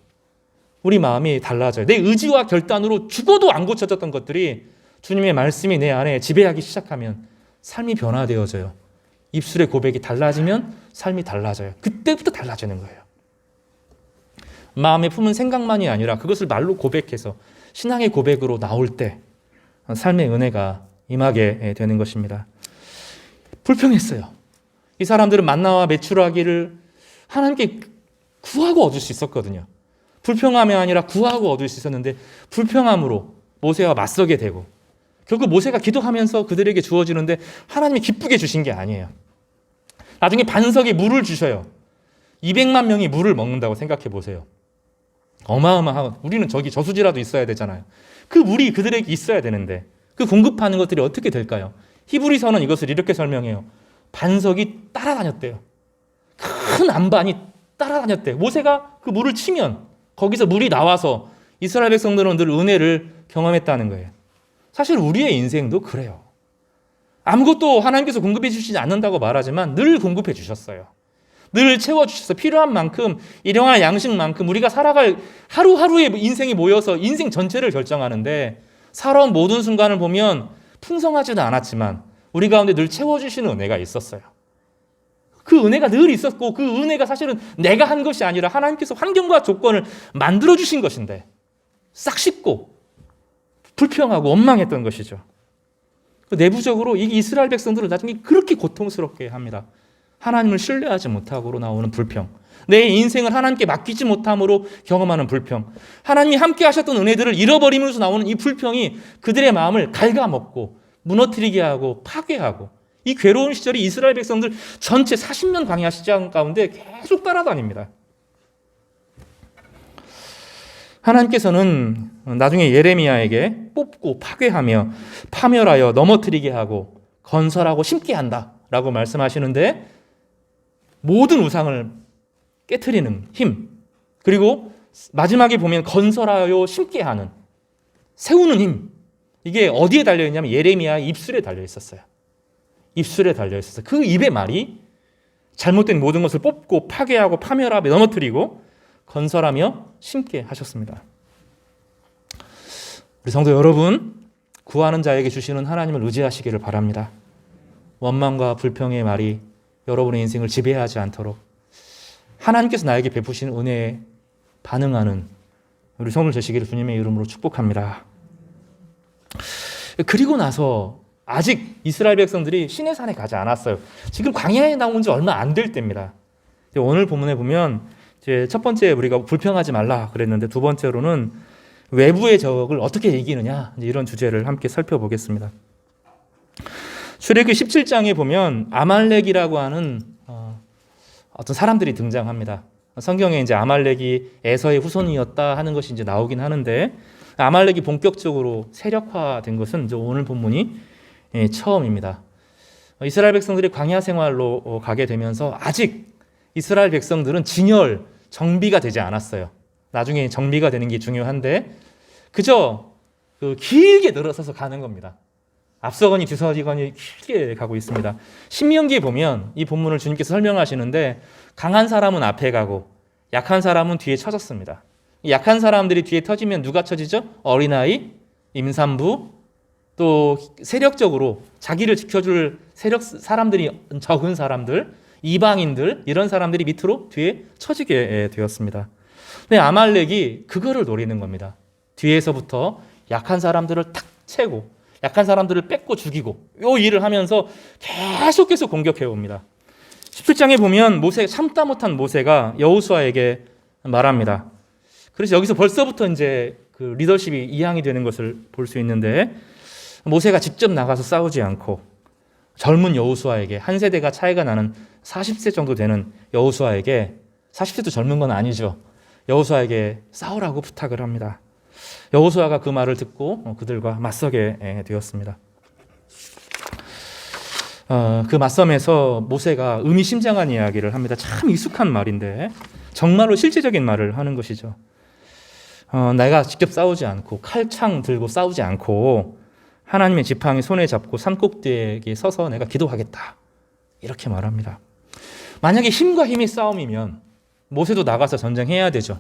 S2: 우리 마음이 달라져요. 내 의지와 결단으로 죽어도 안 고쳐졌던 것들이 주님의 말씀이 내 안에 지배하기 시작하면 삶이 변화되어져요. 입술의 고백이 달라지면 삶이 달라져요. 그때부터 달라지는 거예요. 마음에 품은 생각만이 아니라 그것을 말로 고백해서 신앙의 고백으로 나올 때 삶의 은혜가 임하게 되는 것입니다. 불평했어요. 이 사람들은 만나와 메추라기를 하나님께 구하고 얻을 수 있었거든요. 불평함이 아니라 구하고 얻을 수 있었는데 불평함으로 모세와 맞서게 되고 결국 모세가 기도하면서 그들에게 주어지는데 하나님이 기쁘게 주신 게 아니에요. 나중에 반석에 물을 주셔요. 200만 명이 물을 먹는다고 생각해 보세요. 어마어마하고 우리는 저기 저수지라도 있어야 되잖아요. 그 물이 그들에게 있어야 되는데 그 공급하는 것들이 어떻게 될까요? 히브리서는 이것을 이렇게 설명해요. 반석이 따라다녔대요. 큰 안반이 따라다녔대요. 모세가 그 물을 치면 거기서 물이 나와서 이스라엘 백성들은 늘 은혜를 경험했다는 거예요. 사실 우리의 인생도 그래요. 아무것도 하나님께서 공급해 주시지 않는다고 말하지만 늘 공급해 주셨어요. 늘 채워주셔서 필요한 만큼 일용할 양식만큼 우리가 살아갈 하루하루의 인생이 모여서 인생 전체를 결정하는데 살아온 모든 순간을 보면 풍성하지도 않았지만 우리 가운데 늘 채워주시는 은혜가 있었어요. 그 은혜가 늘 있었고 그 은혜가 사실은 내가 한 것이 아니라 하나님께서 환경과 조건을 만들어주신 것인데 싹 씻고 불평하고 원망했던 것이죠. 내부적으로 이 이스라엘 백성들을 나중에 그렇게 고통스럽게 합니다. 하나님을 신뢰하지 못하고로 나오는 불평, 내 인생을 하나님께 맡기지 못함으로 경험하는 불평, 하나님이 함께 하셨던 은혜들을 잃어버리면서 나오는 이 불평이 그들의 마음을 갉아먹고 무너뜨리게 하고 파괴하고 이 괴로운 시절이 이스라엘 백성들 전체 40년 광야 시장 가운데 계속 따라다닙니다. 하나님께서는 나중에 예레미야에게 뽑고 파괴하며 파멸하여 넘어뜨리게 하고 건설하고 심게 한다라고 말씀하시는데 모든 우상을 깨트리는 힘, 그리고 마지막에 보면 건설하여 심게 하는, 세우는 힘, 이게 어디에 달려있냐면 예레미야의 입술에 달려있었어요. 입술에 달려있었어요. 그 입의 말이 잘못된 모든 것을 뽑고 파괴하고 파멸하며 넘어뜨리고 건설하며 심게 하셨습니다. 우리 성도 여러분, 구하는 자에게 주시는 하나님을 의지하시기를 바랍니다. 원망과 불평의 말이 여러분의 인생을 지배하지 않도록 하나님께서 나에게 베푸신 은혜에 반응하는 우리 손을 드시기를 주님의 이름으로 축복합니다. 그리고 나서 아직 이스라엘 백성들이 시내산에 가지 않았어요. 지금 광야에 나온 지 얼마 안 될 때입니다. 오늘 본문에 보면 이제 첫 번째 우리가 불평하지 말라 그랬는데 두 번째로는 외부의 적을 어떻게 이기느냐 이런 주제를 함께 살펴보겠습니다. 출애굽기 17장에 보면 아말렉이라고 하는 어떤 사람들이 등장합니다. 성경에 이제 아말렉이 에서의 후손이었다 하는 것이 이제 나오긴 하는데 아말렉이 본격적으로 세력화된 것은 이제 오늘 본문이 처음입니다. 이스라엘 백성들이 광야 생활로 가게 되면서 아직 이스라엘 백성들은 진열, 정비가 되지 않았어요. 나중에 정비가 되는 게 중요한데 그저 길게 늘어서서 가는 겁니다. 앞서거니 뒤서거니 길게 가고 있습니다. 신명기에 보면 이 본문을 주님께서 설명하시는데 강한 사람은 앞에 가고 약한 사람은 뒤에 처졌습니다. 약한 사람들이 뒤에 터지면 누가 처지죠? 어린아이, 임산부, 또 세력적으로 자기를 지켜줄 사람들이 적은 사람들, 이방인들 이런 사람들이 밑으로 뒤에 처지게 되었습니다. 근데 아말렉이 그거를 노리는 겁니다. 뒤에서부터 약한 사람들을 탁 채고 약한 사람들을 뺏고 죽이고 이 일을 하면서 계속해서 공격해 옵니다. 17장에 보면 참다 못한 모세가 여호수아에게 말합니다. 그래서 여기서 벌써부터 이제 그 리더십이 이양이 되는 것을 볼 수 있는데 모세가 직접 나가서 싸우지 않고 젊은 여호수아에게 한 세대가 차이가 나는 40세 정도 되는 여호수아에게 40세도 젊은 건 아니죠. 여호수아에게 싸우라고 부탁을 합니다. 여호수아가 그 말을 듣고 그들과 맞서게 되었습니다. 그 맞섬에서 모세가 의미심장한 이야기를 합니다. 참 익숙한 말인데 정말로 실제적인 말을 하는 것이죠. 내가 직접 싸우지 않고 칼창 들고 싸우지 않고 하나님의 지팡이 손에 잡고 산꼭대기에 서서 내가 기도하겠다. 이렇게 말합니다. 만약에 힘과 힘의 싸움이면 모세도 나가서 전쟁해야 되죠.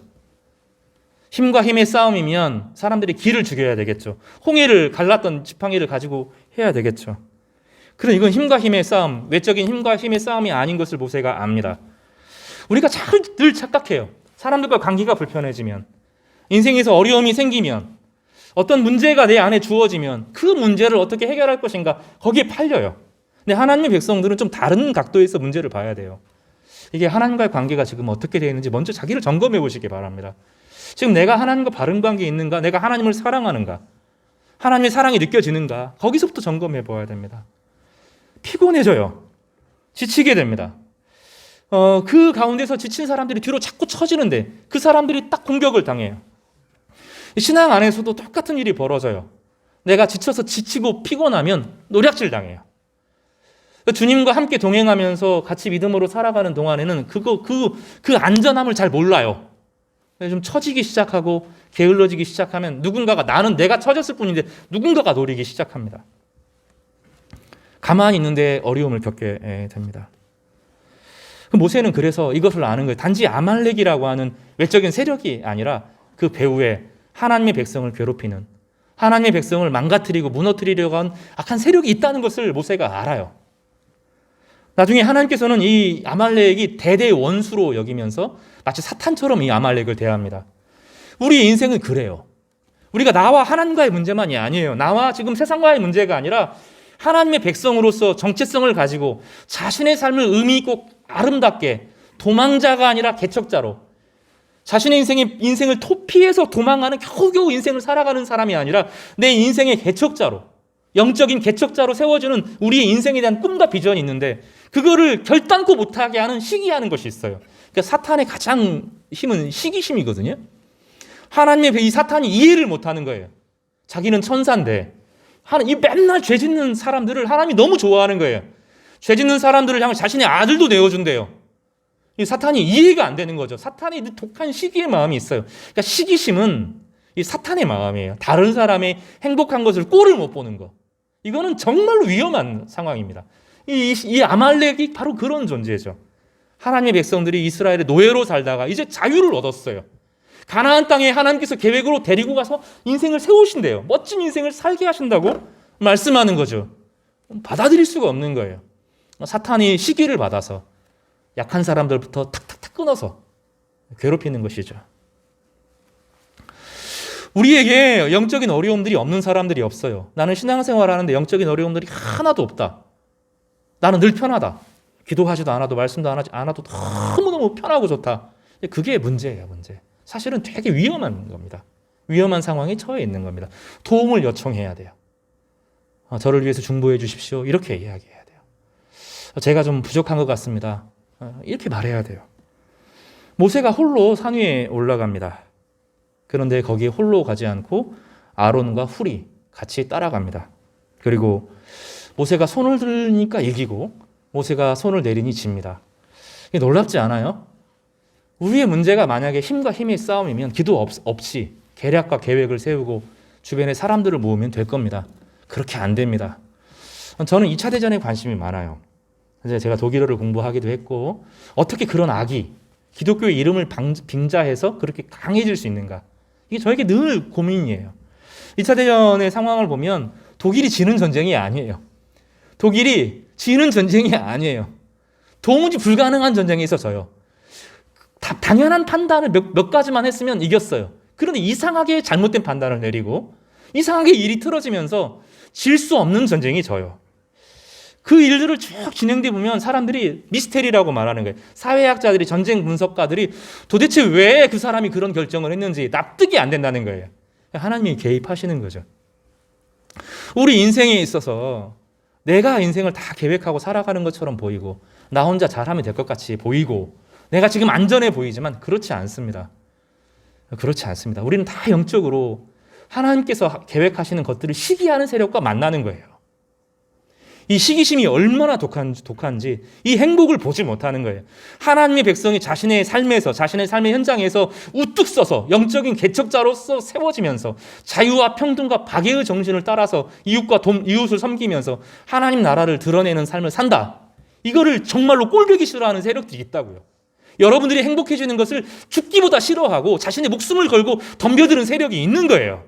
S2: 힘과 힘의 싸움이면 사람들이 기를 죽여야 되겠죠. 홍해를 갈랐던 지팡이를 가지고 해야 되겠죠. 그런데 이건 힘과 힘의 싸움, 외적인 힘과 힘의 싸움이 아닌 것을 모세가 압니다. 우리가 늘 착각해요. 사람들과 관계가 불편해지면, 인생에서 어려움이 생기면, 어떤 문제가 내 안에 주어지면 그 문제를 어떻게 해결할 것인가 거기에 팔려요. 근데 하나님의 백성들은 좀 다른 각도에서 문제를 봐야 돼요. 이게 하나님과의 관계가 지금 어떻게 되어 있는지 먼저 자기를 점검해 보시기 바랍니다. 지금 내가 하나님과 바른 관계에 있는가? 내가 하나님을 사랑하는가? 하나님의 사랑이 느껴지는가? 거기서부터 점검해 봐야 됩니다. 피곤해져요. 지치게 됩니다. 그 가운데서 지친 사람들이 뒤로 자꾸 처지는데 그 사람들이 딱 공격을 당해요. 신앙 안에서도 똑같은 일이 벌어져요. 내가 지쳐서 지치고 피곤하면 노략질 당해요. 주님과 함께 동행하면서 같이 믿음으로 살아가는 동안에는 그 안전함을 잘 몰라요. 좀 처지기 시작하고 게을러지기 시작하면 나는 내가 처졌을 뿐인데 누군가가 노리기 시작합니다. 가만히 있는데 어려움을 겪게 됩니다. 모세는 그래서 이것을 아는 거예요. 단지 아말렉이라고 하는 외적인 세력이 아니라 그 배후에 하나님의 백성을 괴롭히는, 하나님의 백성을 망가뜨리고 무너뜨리려고 하는 악한 세력이 있다는 것을 모세가 알아요. 나중에 하나님께서는 이 아말렉이 대대의 원수로 여기면서 마치 사탄처럼 이 아말렉을 대합니다. 우리의 인생은 그래요. 우리가 나와 하나님과의 문제만이 아니에요. 나와 지금 세상과의 문제가 아니라 하나님의 백성으로서 정체성을 가지고 자신의 삶을 의미 있고 아름답게 도망자가 아니라 개척자로, 자신의 인생을 토피해서 도망가는 겨우겨우 인생을 살아가는 사람이 아니라 내 인생의 개척자로, 영적인 개척자로 세워주는 우리의 인생에 대한 꿈과 비전이 있는데 그거를 결단코 못하게 하는 시기하는 것이 있어요. 그러니까 사탄의 가장 힘은 시기심이거든요. 하나님의 이 사탄이 이해를 못하는 거예요. 자기는 천사인데 이 맨날 죄 짓는 사람들을 하나님이 너무 좋아하는 거예요. 죄 짓는 사람들을 향해 자신의 아들도 내어준대요. 이 사탄이 이해가 안 되는 거죠. 사탄이 독한 시기의 마음이 있어요. 그러니까 시기심은 이 사탄의 마음이에요. 다른 사람의 행복한 것을 꼴을 못 보는 거. 이거는 정말로 위험한 상황입니다. 이 아말렉이 바로 그런 존재죠. 하나님의 백성들이 이스라엘의 노예로 살다가 이제 자유를 얻었어요. 가나안 땅에 하나님께서 계획으로 데리고 가서 인생을 세우신대요. 멋진 인생을 살게 하신다고 말씀하는 거죠. 받아들일 수가 없는 거예요. 사탄이 시기를 받아서 약한 사람들부터 탁탁탁 끊어서 괴롭히는 것이죠. 우리에게 영적인 어려움들이 없는 사람들이 없어요. 나는 신앙생활 하는데 영적인 어려움들이 하나도 없다. 나는 늘 편하다. 기도하지도 않아도 말씀도 안 하지 않아도 너무너무 편하고 좋다. 그게 문제예요, 문제. 사실은 되게 위험한 겁니다. 위험한 상황에 처해 있는 겁니다. 도움을 요청해야 돼요. 저를 위해서 중보해 주십시오. 이렇게 이야기해야 돼요. 제가 좀 부족한 것 같습니다. 이렇게 말해야 돼요. 모세가 홀로 산 위에 올라갑니다. 그런데 거기에 홀로 가지 않고 아론과 훌이 같이 따라갑니다. 그리고 모세가 손을 들니까 이기고 모세가 손을 내리니 집니다. 이게 놀랍지 않아요? 우리의 문제가 만약에 힘과 힘의 싸움이면 기도 없이 계략과 계획을 세우고 주변에 사람들을 모으면 될 겁니다. 그렇게 안 됩니다. 저는 2차 대전에 관심이 많아요. 이제 제가 독일어를 공부하기도 했고 어떻게 그런 악이 기독교의 이름을 빙자해서 그렇게 강해질 수 있는가? 이게 저에게 늘 고민이에요. 2차 대전의 상황을 보면 독일이 지는 전쟁이 아니에요. 독일이 지는 전쟁이 아니에요. 도무지 불가능한 전쟁에서 져요. 당연한 판단을 몇 가지만 했으면 이겼어요. 그런데 이상하게 잘못된 판단을 내리고 이상하게 일이 틀어지면서 질 수 없는 전쟁이 져요. 그 일들을 쭉 진행돼 보면 사람들이 미스테리라고 말하는 거예요. 사회학자들이, 전쟁 분석가들이 도대체 왜 그 사람이 그런 결정을 했는지 납득이 안 된다는 거예요. 하나님이 개입하시는 거죠. 우리 인생에 있어서 내가 인생을 다 계획하고 살아가는 것처럼 보이고 나 혼자 잘하면 될 것 같이 보이고 내가 지금 안전해 보이지만 그렇지 않습니다. 그렇지 않습니다. 우리는 다 영적으로 하나님께서 계획하시는 것들을 시기하는 세력과 만나는 거예요. 이 시기심이 얼마나 독한지 이 행복을 보지 못하는 거예요. 하나님의 백성이 자신의 삶에서, 자신의 삶의 현장에서 우뚝 서서 영적인 개척자로서 세워지면서 자유와 평등과 박애의 정신을 따라서 이웃을 섬기면서 하나님 나라를 드러내는 삶을 산다. 이거를 정말로 꼴보기 싫어하는 세력들이 있다고요. 여러분들이 행복해지는 것을 죽기보다 싫어하고 자신의 목숨을 걸고 덤벼드는 세력이 있는 거예요.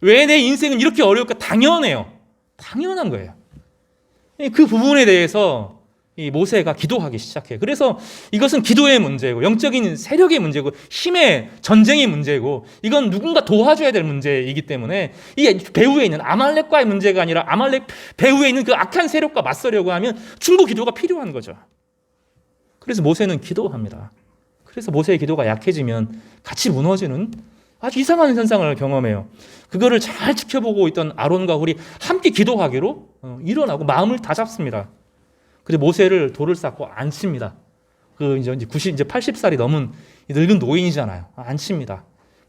S2: 왜 내 인생은 이렇게 어려울까? 당연해요. 당연한 거예요. 그 부분에 대해서 이 모세가 기도하기 시작해요. 그래서 이것은 기도의 문제고 영적인 세력의 문제고 힘의 전쟁의 문제고 이건 누군가 도와줘야 될 문제이기 때문에 이 배후에 있는 아말렉과의 문제가 아니라 아말렉 배후에 있는 그 악한 세력과 맞서려고 하면 중보 기도가 필요한 거죠. 그래서 모세는 기도합니다. 그래서 모세의 기도가 약해지면 같이 무너지는 아주 이상한 현상을 경험해요. 그거를 잘 지켜보고 있던 아론과 홀이 함께 기도하기로 일어나고 마음을 다잡습니다. 그래서 모세를 돌을 쌓고 앉힙니다. 이제 80살이 넘은 늙은 노인이잖아요. 앉힙니다.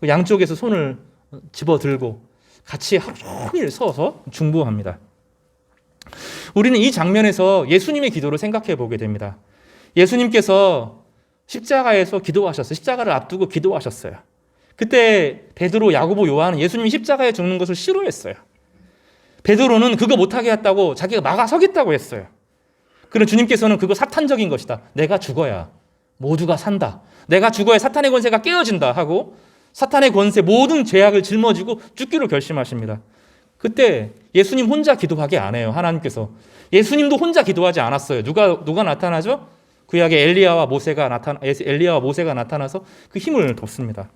S2: 양쪽에서 손을 집어들고 같이 하루 종일 서서 중보합니다. 우리는 이 장면에서 예수님의 기도를 생각해 보게 됩니다. 예수님께서 십자가에서 기도하셨어요. 십자가를 앞두고 기도하셨어요. 그때 베드로, 야고보, 요한은 예수님이 십자가에 죽는 것을 싫어했어요. 베드로는 그거 못하게 했다고 자기가 막아서겠다고 했어요. 그런데 주님께서는 그거 사탄적인 것이다. 내가 죽어야 모두가 산다. 내가 죽어야 사탄의 권세가 깨어진다 하고 사탄의 권세 모든 죄악을 짊어지고 죽기로 결심하십니다. 그때 예수님 혼자 기도하게 안 해요. 하나님께서. 예수님도 혼자 기도하지 않았어요. 누가 나타나죠? 구약에 엘리야와 모세가 나타나서 그 힘을 돕습니다.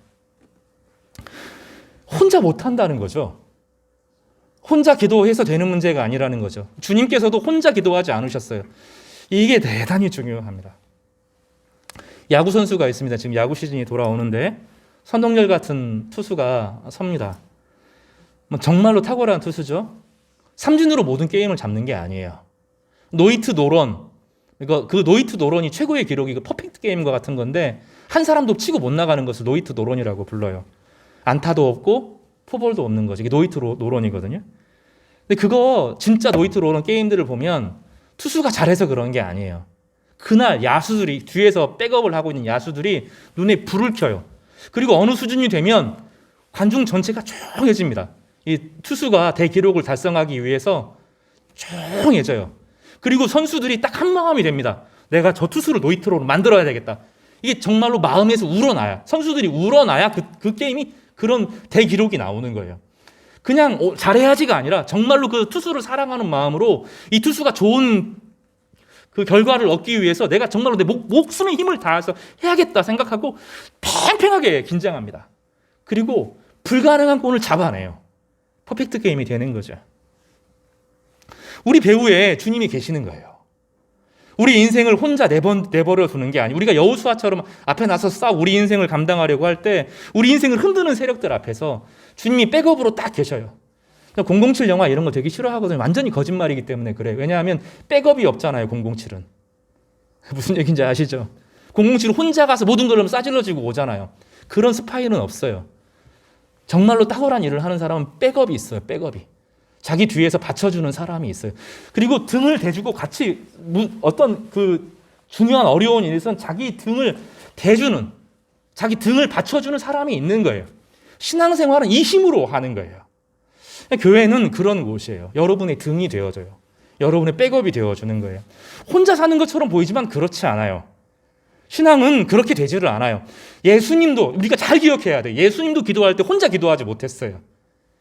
S2: 혼자 못한다는 거죠. 혼자 기도해서 되는 문제가 아니라는 거죠. 주님께서도 혼자 기도하지 않으셨어요. 이게 대단히 중요합니다. 야구 선수가 있습니다. 지금 야구 시즌이 돌아오는데 선동열 같은 투수가 섭니다. 정말로 탁월한 투수죠. 삼진으로 모든 게임을 잡는 게 아니에요. 노히트 노런, 그 노히트 노런이 최고의 기록이 그 퍼펙트 게임과 같은 건데 한 사람도 치고 못 나가는 것을 노히트 노런이라고 불러요. 안타도 없고 포볼도 없는 거죠. 이게 노히트 노런이거든요. 근데 그거 진짜 노히트 노런 게임들을 보면 투수가 잘해서 그런 게 아니에요. 그날 야수들이 뒤에서 백업을 하고 있는 야수들이 눈에 불을 켜요. 그리고 어느 수준이 되면 관중 전체가 조용해집니다. 이 투수가 대기록을 달성하기 위해서 조용해져요. 그리고 선수들이 딱 한 마음이 됩니다. 내가 저 투수를 노히트로 만들어야 되겠다. 이게 정말로 마음에서 우러나야. 선수들이 우러나야 그 게임이 그런 대기록이 나오는 거예요. 그냥 잘해야지가 아니라 정말로 그 투수를 사랑하는 마음으로 이 투수가 좋은 그 결과를 얻기 위해서 내가 정말로 내 목숨의 힘을 다해서 해야겠다 생각하고 팽팽하게 긴장합니다. 그리고 불가능한 공을 잡아내요. 퍼펙트 게임이 되는 거죠. 우리 배후에 주님이 계시는 거예요. 우리 인생을 혼자 내버려 두는 게 아니고 우리가 여호수아처럼 앞에 나서 우리 인생을 감당하려고 할 때 우리 인생을 흔드는 세력들 앞에서 주님이 백업으로 딱 계셔요. 007 영화 이런 거 되게 싫어하거든요. 완전히 거짓말이기 때문에 그래요. 왜냐하면 백업이 없잖아요. 007은. 무슨 얘기인지 아시죠? 007은 혼자 가서 모든 걸 싸질러지고 오잖아요. 그런 스파이는 없어요. 정말로 탁월한 일을 하는 사람은 백업이 있어요. 백업이. 자기 뒤에서 받쳐주는 사람이 있어요. 그리고 등을 대주고 같이 어떤 그 중요한 어려운 일에서는 자기 등을 대주는, 자기 등을 받쳐주는 사람이 있는 거예요. 신앙생활은 이 힘으로 하는 거예요. 교회는 그런 곳이에요. 여러분의 등이 되어줘요. 여러분의 백업이 되어주는 거예요. 혼자 사는 것처럼 보이지만 그렇지 않아요. 신앙은 그렇게 되지를 않아요. 예수님도 우리가 잘 기억해야 돼요. 예수님도 기도할 때 혼자 기도하지 못했어요.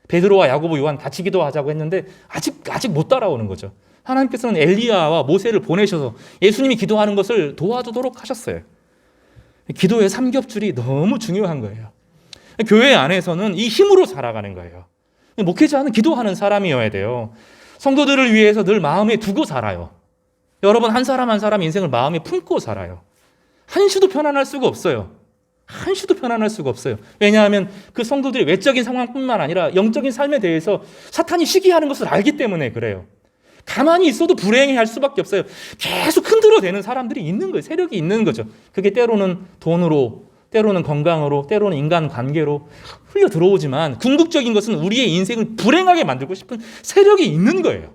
S2: 베드로와 야고보, 요한 같이 기도하자고 했는데 아직 못 따라오는 거죠. 하나님께서는 엘리야와 모세를 보내셔서 예수님이 기도하는 것을 도와주도록 하셨어요. 기도의 삼겹줄이 너무 중요한 거예요. 교회 안에서는 이 힘으로 살아가는 거예요. 목회자는 기도하는 사람이어야 돼요. 성도들을 위해서 늘 마음에 두고 살아요. 여러분 한 사람 한 사람 인생을 마음에 품고 살아요. 한시도 편안할 수가 없어요. 한시도 편안할 수가 없어요. 왜냐하면 그 성도들의 외적인 상황뿐만 아니라 영적인 삶에 대해서 사탄이 시기하는 것을 알기 때문에 그래요. 가만히 있어도 불행해할 수밖에 없어요. 계속 흔들어대는 사람들이 있는 거예요. 세력이 있는 거죠. 그게 때로는 돈으로, 때로는 건강으로, 때로는 인간관계로 흘려 들어오지만 궁극적인 것은 우리의 인생을 불행하게 만들고 싶은 세력이 있는 거예요.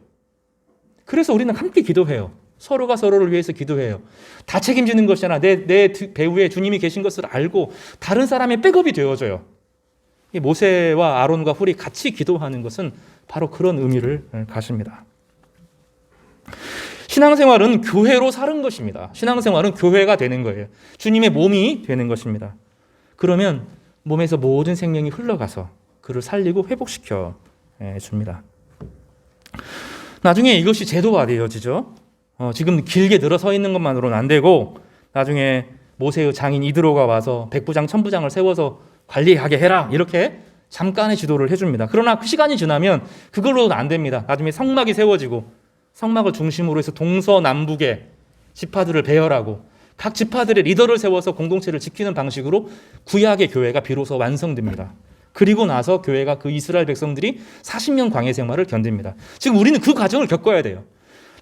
S2: 그래서 우리는 함께 기도해요. 서로가 서로를 위해서 기도해요. 다 책임지는 것이잖아. 내 배후에 주님이 계신 것을 알고 다른 사람의 백업이 되어줘요. 이 모세와 아론과 훌이 같이 기도하는 것은 바로 그런 의미를 가집니다. 신앙생활은 교회로 사는 것입니다. 신앙생활은 교회가 되는 거예요. 주님의 몸이 되는 것입니다. 그러면 몸에서 모든 생명이 흘러가서 그를 살리고 회복시켜 줍니다. 나중에 이것이 제도화되어지죠. 지금 길게 늘어서 있는 것만으로는 안 되고 나중에 모세의 장인 이드로가 와서 백부장, 천부장을 세워서 관리하게 해라 이렇게 잠깐의 지도를 해줍니다. 그러나 그 시간이 지나면 그걸로는 안 됩니다. 나중에 성막이 세워지고 성막을 중심으로 해서 동서남북의 지파들을 배열하고 각 지파들의 리더를 세워서 공동체를 지키는 방식으로 구약의 교회가 비로소 완성됩니다. 그리고 나서 교회가 그 이스라엘 백성들이 40년 광야 생활을 견딥니다. 지금 우리는 그 과정을 겪어야 돼요.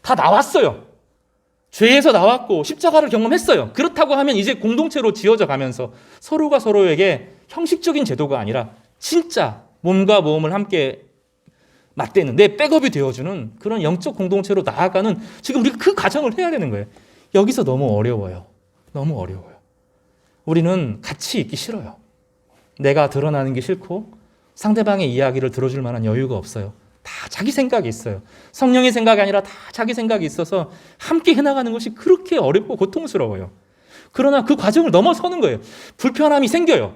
S2: 다 나왔어요. 죄에서 나왔고 십자가를 경험했어요. 그렇다고 하면 이제 공동체로 지어져 가면서 서로가 서로에게 형식적인 제도가 아니라 진짜 몸과 몸을 함께 맞대는 내 백업이 되어주는 그런 영적 공동체로 나아가는 지금 우리가 그 과정을 해야 되는 거예요. 여기서 너무 어려워요. 너무 어려워요. 우리는 같이 있기 싫어요. 내가 드러나는 게 싫고 상대방의 이야기를 들어줄 만한 여유가 없어요. 다 자기 생각이 있어요. 성령의 생각이 아니라 다 자기 생각이 있어서 함께 해나가는 것이 그렇게 어렵고 고통스러워요. 그러나 그 과정을 넘어서는 거예요. 불편함이 생겨요.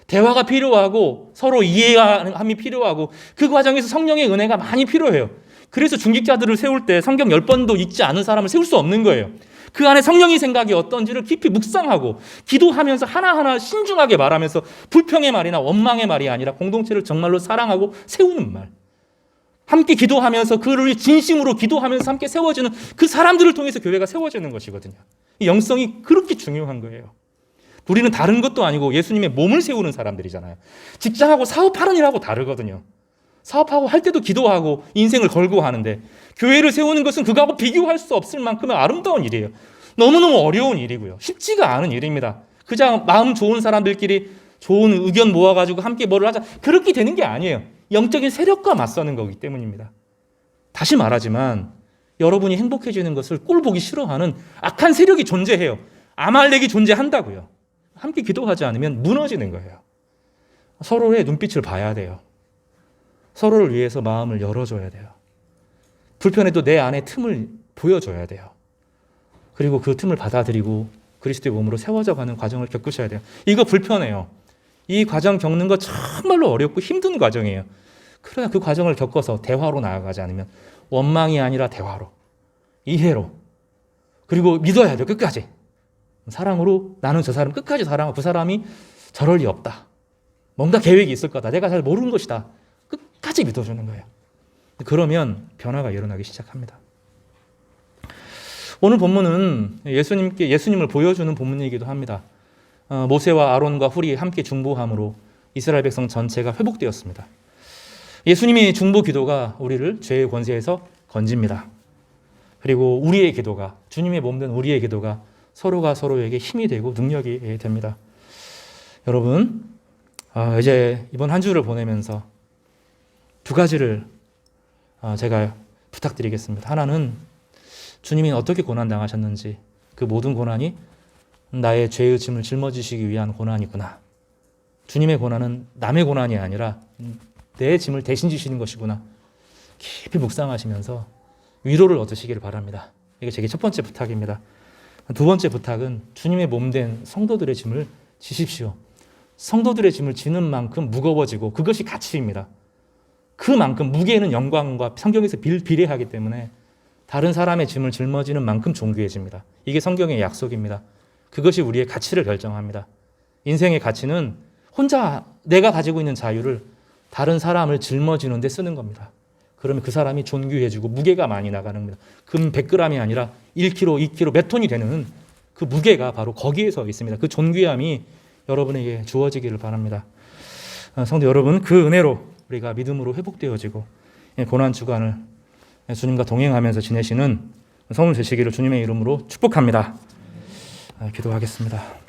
S2: 대화가 필요하고 서로 이해함이 필요하고 그 과정에서 성령의 은혜가 많이 필요해요. 그래서 중직자들을 세울 때 성경 10번도 읽지 않은 사람을 세울 수 없는 거예요. 그 안에 성령의 생각이 어떤지를 깊이 묵상하고 기도하면서 하나하나 신중하게 말하면서 불평의 말이나 원망의 말이 아니라 공동체를 정말로 사랑하고 세우는 말. 함께 기도하면서 그를 진심으로 기도하면서 함께 세워지는 그 사람들을 통해서 교회가 세워지는 것이거든요. 이 영성이 그렇게 중요한 거예요. 우리는 다른 것도 아니고 예수님의 몸을 세우는 사람들이잖아요. 직장하고 사업하는 일하고 다르거든요. 사업하고 할 때도 기도하고 인생을 걸고 하는데 교회를 세우는 것은 그거하고 비교할 수 없을 만큼의 아름다운 일이에요. 너무너무 어려운 일이고요. 쉽지가 않은 일입니다. 그냥 마음 좋은 사람들끼리 좋은 의견 모아가지고 함께 뭐를 하자 그렇게 되는 게 아니에요. 영적인 세력과 맞서는 거기 때문입니다. 다시 말하지만 여러분이 행복해지는 것을 꼴 보기 싫어하는 악한 세력이 존재해요. 아말렉이 존재한다고요. 함께 기도하지 않으면 무너지는 거예요. 서로의 눈빛을 봐야 돼요. 서로를 위해서 마음을 열어줘야 돼요. 불편해도 내 안에 틈을 보여줘야 돼요. 그리고 그 틈을 받아들이고 그리스도의 몸으로 세워져가는 과정을 겪으셔야 돼요. 이거 불편해요. 이 과정 겪는 거 정말로 어렵고 힘든 과정이에요. 그러나 그 과정을 겪어서 대화로 나아가지 않으면 원망이 아니라 대화로, 이해로, 그리고 믿어야 돼요. 끝까지. 사랑으로 나는 저 사람 끝까지 사랑하고 그 사람이 저럴 리 없다. 뭔가 계획이 있을 거다. 내가 잘 모르는 것이다. 끝까지 믿어주는 거예요. 그러면 변화가 일어나기 시작합니다. 오늘 본문은 예수님을 보여주는 본문이기도 합니다. 모세와 아론과 훌이 함께 중보함으로 이스라엘 백성 전체가 회복되었습니다. 예수님의 중보 기도가 우리를 죄의 권세에서 건집니다. 그리고 우리의 기도가 주님의 몸된 우리의 기도가 서로가 서로에게 힘이 되고 능력이 됩니다. 여러분, 이제 이번 한 주를 보내면서 두 가지를 제가 부탁드리겠습니다. 하나는 주님이 어떻게 고난당하셨는지 그 모든 고난이 나의 죄의 짐을 짊어지시기 위한 고난이구나. 주님의 고난은 남의 고난이 아니라 내 짐을 대신 지시는 것이구나. 깊이 묵상하시면서 위로를 얻으시기를 바랍니다. 이게 제 첫 번째 부탁입니다. 두 번째 부탁은 주님의 몸된 성도들의 짐을 지십시오. 성도들의 짐을 지는 만큼 무거워지고 그것이 가치입니다. 그만큼 무게는 영광과 성경에서 비례하기 때문에 다른 사람의 짐을 짊어지는 만큼 존귀해집니다. 이게 성경의 약속입니다. 그것이 우리의 가치를 결정합니다. 인생의 가치는 혼자 내가 가지고 있는 자유를 다른 사람을 짊어지는 데 쓰는 겁니다. 그러면 그 사람이 존귀해지고 무게가 많이 나가는 겁니다. 금 100g이 아니라 1kg, 2kg, 몇 톤이 되는 그 무게가 바로 거기에서 있습니다. 그 존귀함이 여러분에게 주어지기를 바랍니다. 성도 여러분, 그 은혜로 우리가 믿음으로 회복되어지고 고난 주간을 주님과 동행하면서 지내시는 성도 되시기를 주님의 이름으로 축복합니다. 기도하겠습니다.